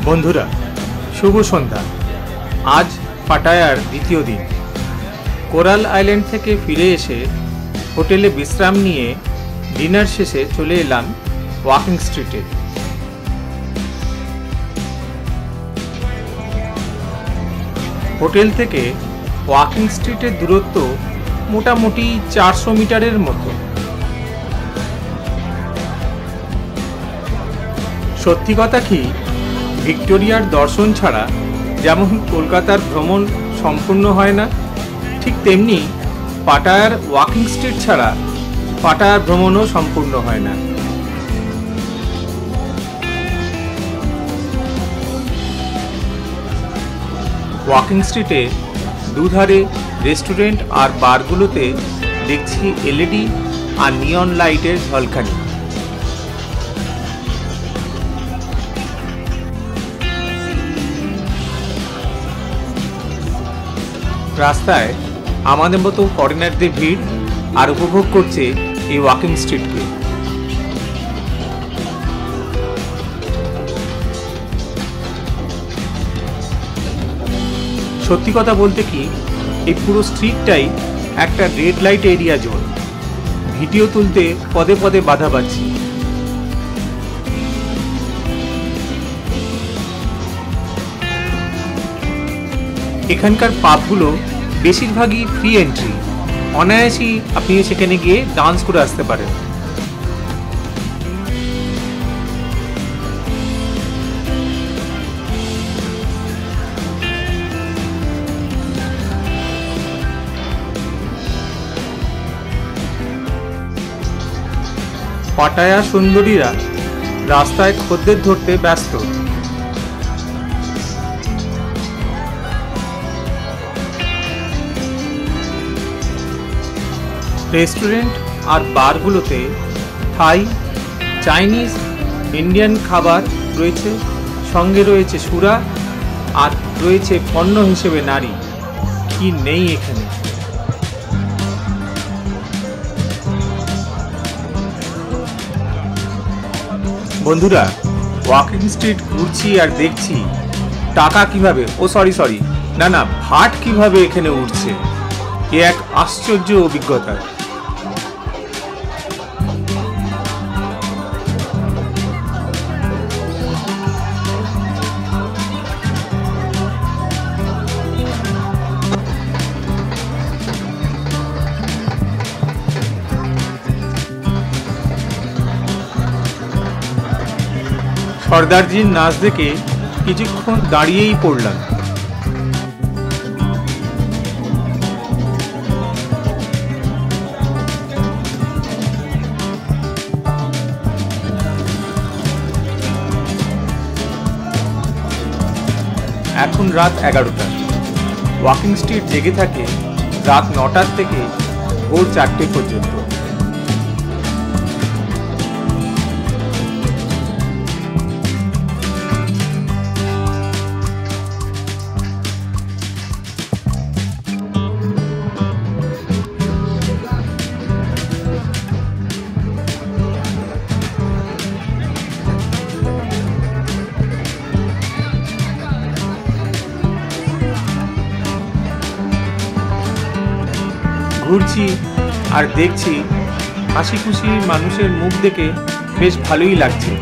বন্ধুরা, শুভ সন্ধ্যা। আজ পাটায়ার দ্বিতীয় দিন। কোরাল আইল্যান্ড থেকে ফিরে এসে হোটেলে বিশ্রাম নিয়ে ডিনার শেষে চলে এলাম ওয়াকিং স্ট্রিটে। হোটেল থেকে ওয়াকিং স্ট্রিটের দূরত্ব মোটামুটি 400 মিটারের মতো। সত্যি কথা কি, ভিক্টোরিয়ার দর্শন ছাড়া যেমন কলকাতার ভ্রমণ সম্পূর্ণ হয় না, ঠিক তেমনি পাটায়ার ওয়াকিং স্ট্রিট ছাড়া পাটায়ার ভ্রমণও সম্পূর্ণ হয় না। ওয়াকিং স্ট্রিটে দুধারে রেস্টুরেন্ট আর বারগুলোতে দেখছি এলইডি আর নিয়ন লাইটের ঝলকানি। রাস্তায় আমাদের মতো ফরেনারদের ভিড় আর উপভোগ করছে এই ওয়াকিং স্ট্রিটকে। সত্যি কথা বলতে কি, এই পুরো স্ট্রিটটাই একটা red light area zone. Video তুলতে পদে পদে বাধা পাচ্ছি। এখানকার পাবগুলো বেশিরভাগই ফ্রি এন্ট্রি, অনায়াসেই আপনি সেখানে গিয়ে ডান্স করে আসতে পারেন। পাটায়া সুন্দরীরা রাস্তায় খদ্দের ধরতে ব্যস্ত। রেস্টুরেন্ট আর বারগুলোতে থাই, চাইনিজ, ইন্ডিয়ান খাবার রয়েছে, সঙ্গে রয়েছে সুরা, আর রয়েছে পণ্য হিসেবে নারী। কি নেই এখানে! বন্ধুরা, ওয়াকিং স্ট্রিট ঘুরছি আর দেখছি টাকা কিভাবে ভাট কিভাবে এখানে উঠছে। এ এক আশ্চর্য অভিজ্ঞতা। সর্দারজির নাচ দেখে কিছুক্ষণ দাঁড়িয়েই পড়লাম। এখন রাত 11টা। ওয়াকিং স্ট্রিট জেগে থাকে রাত 9টার থেকে ভোর 4টে পর্যন্ত। ঘুরছি আর দেখছি হাসি খুশি মানুষের মুখ দেখে বেশ ভালোই লাগছে।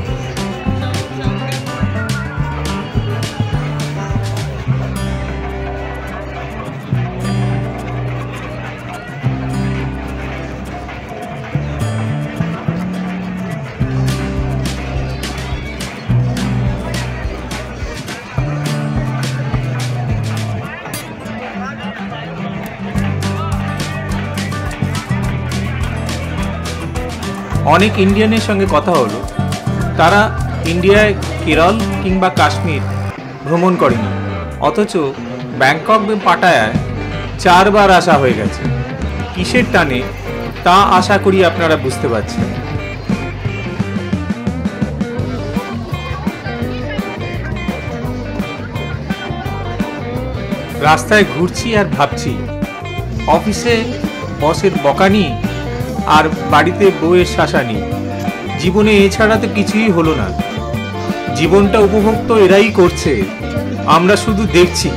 অনেক ইন্ডিয়ানের সঙ্গে কথা হলো, তারা ইন্ডিয়ায় কেরল কিংবা কাশ্মীর ভ্রমণ করেনি, অথচ ব্যাংকক বা পাটায়ায় 4 বার আসা হয়ে গেছে। কিসের টানে তা আশা করি আপনারা বুঝতে পারছেন। রাস্তায় ঘুরছি আর ভাবছি, অফিসে বসের বকানি আর বাড়িতে বউয়ের শাসানি, জীবনে এছাড়া তো কিছুই হলো না। জীবনটা উপভোগ তো এরাই করছে, আমরা শুধু দেখছি।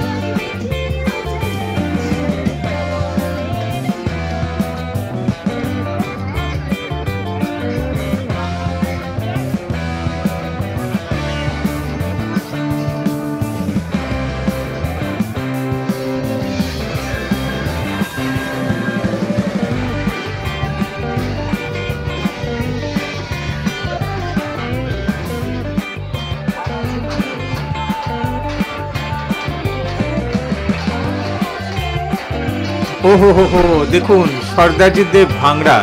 ও হো হো হো, দেখুন সর্দারজি দেব ভাংড়া।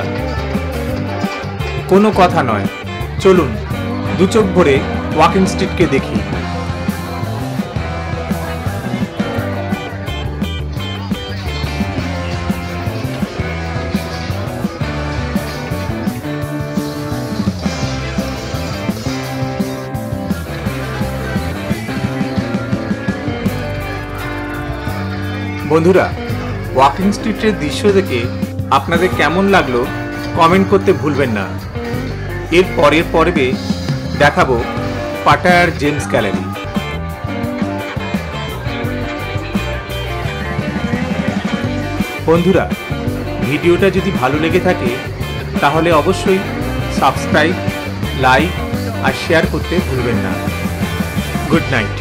কোনো কথা নয়, চলুন দু চোখ ভরে ওয়াকিং স্ট্রিটকে দেখি। বন্ধুরা, ওয়াকিং স্ট্রিটের দৃশ্য দেখে আপনাদের কেমন লাগলো কমেন্ট করতে ভুলবেন না। এর পরের পর্বে দেখাবো পাটায়ার জেমস গ্যালারি। বন্ধুরা, ভিডিওটা যদি ভালো লেগে থাকে তাহলে অবশ্যই সাবস্ক্রাইব, লাইক আর শেয়ার করতে ভুলবেন না। Good night.